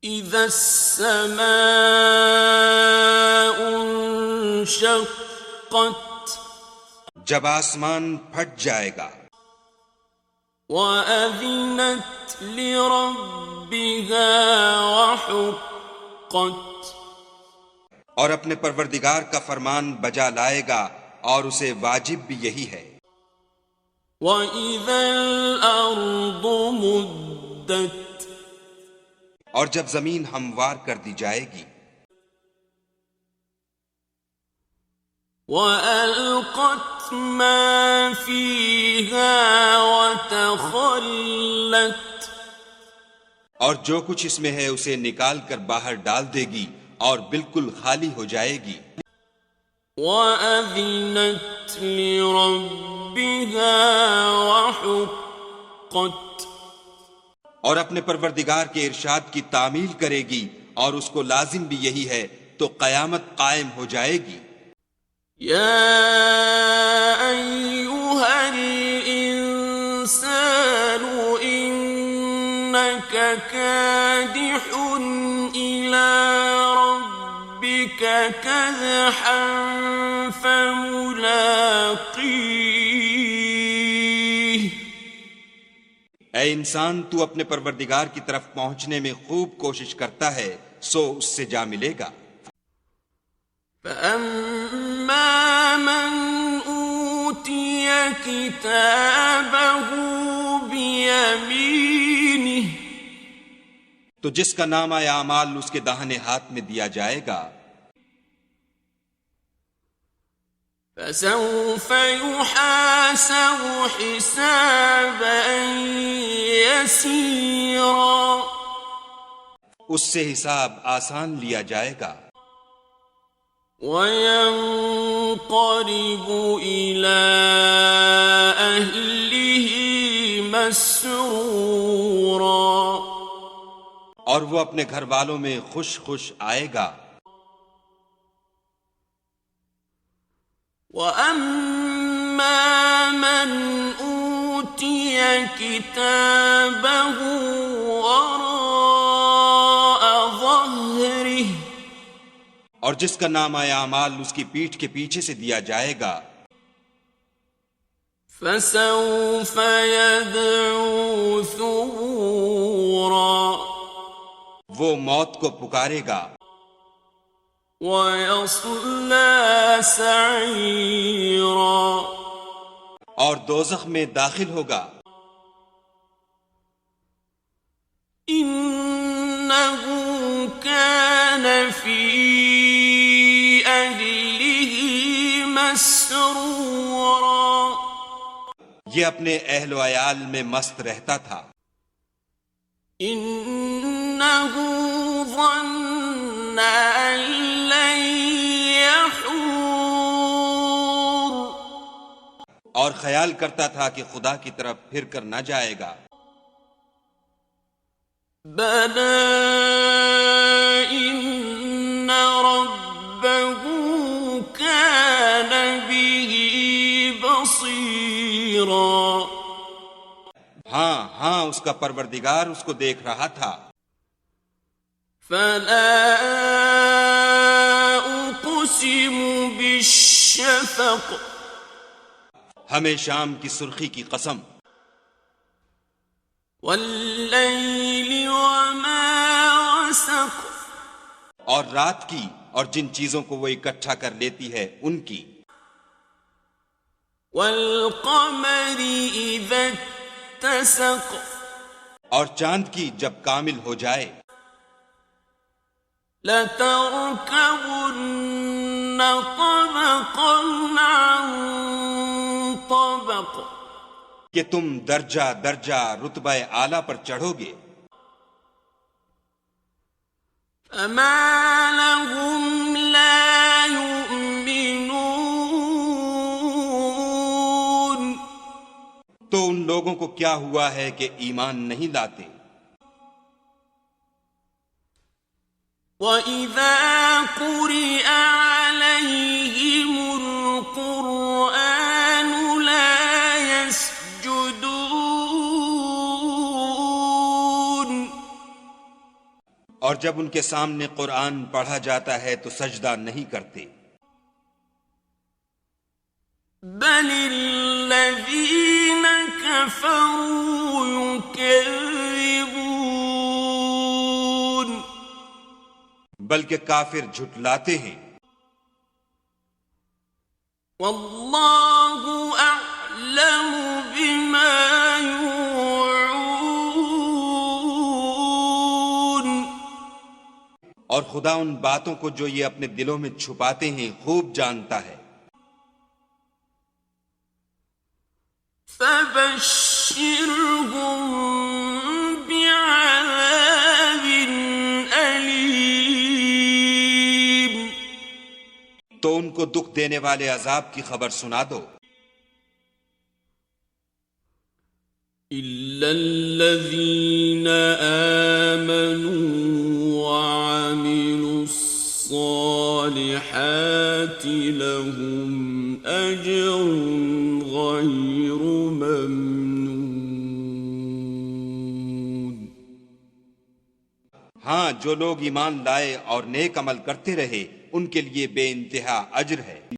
إذا السماء انشقت جب آسمان پھٹ جائے گا، وأذنت لربها وحقت اور اپنے پروردگار کا فرمان بجا لائے گا، اور اسے واجب بھی یہی ہے۔ وإذا الأرض مدت اور جب زمین ہموار کر دی جائے گی، وألقت ما فيها وتخلت اور جو کچھ اس میں ہے اسے نکال کر باہر ڈال دے گی اور بالکل خالی ہو جائے گی۔ وأذنت لربها وحقت اور اپنے پروردگار کے ارشاد کی تعمیل کرے گی، اور اس کو لازم بھی یہی ہے، تو قیامت قائم ہو جائے گی۔ يا أيها الإنسان إنك كادح إلى ربك كدحا فملاقيه اے انسان، تو اپنے پروردگار کی طرف پہنچنے میں خوب کوشش کرتا ہے، سو اس سے جا ملے گا۔ فأما من أوتي كتابه بيمينه تو جس کا نامہ اعمال اس کے داہنے ہاتھ میں دیا جائے گا، فسوف يحاسب حسابا يسيرا اس سے حساب آسان لیا جائے گا، وينقلب إلى أهله مسرورا اور وہ اپنے گھر والوں میں خوش خوش آئے گا۔ وَأَمَّا مَنْ أُوتِيَ كِتَابَهُ وَرَاءَ ظَهْرِهِ اور جس کا نامہ اعمال اس کی پیٹھ کے پیچھے سے دیا جائے گا، فَسَوْفَ يَدْعُو ثُبُورًا وہ موت کو پکارے گا، وَيَصْلَى سَعِيرًا اور دوزخ میں داخل ہوگا۔ إِنَّهُ كَانَ فِي أَهْلِهِ مَسْرُورًا یہ اپنے اہل و عیال میں مست رہتا تھا۔ إِنَّهُ ظَنَّ أَن لَّن يَحُورَ اور خیال کرتا تھا کہ خدا کی طرف پھر کر نہ جائے گا۔ بَلَىٰ إِنَّ رَبَّهُ كَانَ بِهِ بَصِيرًا ہاں ہاں، اس کا پروردگار اس کو دیکھ رہا تھا۔ فَلَا أُقْسِمُ بِالشَّفَقِ ہمیں شام کی سرخی کی قسم، وَاللَّيْلِ وَمَا وَسَقَ اور رات کی اور جن چیزوں کو وہ اکٹھا کر لیتی ہے ان کی، وَالْقَمَرِ إِذَا اتَّسَقَ اور چاند کی جب کامل ہو جائے، لَتَرْكَبُنَّ طَبَقًا عَن طَبَقٍ کہ تم درجہ درجہ رتبہ اعلیٰ پر چڑھو گے۔ فَمَا لَهُمْ لَا يُؤْمِنُونَ تو ان لوگوں کو کیا ہوا ہے کہ ایمان نہیں لاتے؟ وَإِذَا قُرِئَ عَلَيْهِمُ الْقُرْآنُ لَا يَسْجُدُونَ اور جب ان کے سامنے قرآن پڑھا جاتا ہے تو سجدہ نہیں کرتے. بل الذین کفروا یکذبون بلکہ کافر جھٹلاتے ہیں. واللہ اعلم بما یوعون اور خدا ان باتوں کو جو یہ اپنے دلوں میں چھپاتے ہیں خوب جانتا ہے. فبشرهم بعذاب علیم تو ان کو دکھ دینے والے عذاب کی خبر سنا دو. إلا الذين آمنوا وعملوا الصالحات لهم أجر غير ممنون. ہاں، جو لوگ ایمان لائے اور نیک عمل کرتے رہے ان کے لیے بے انتہا اجر ہے.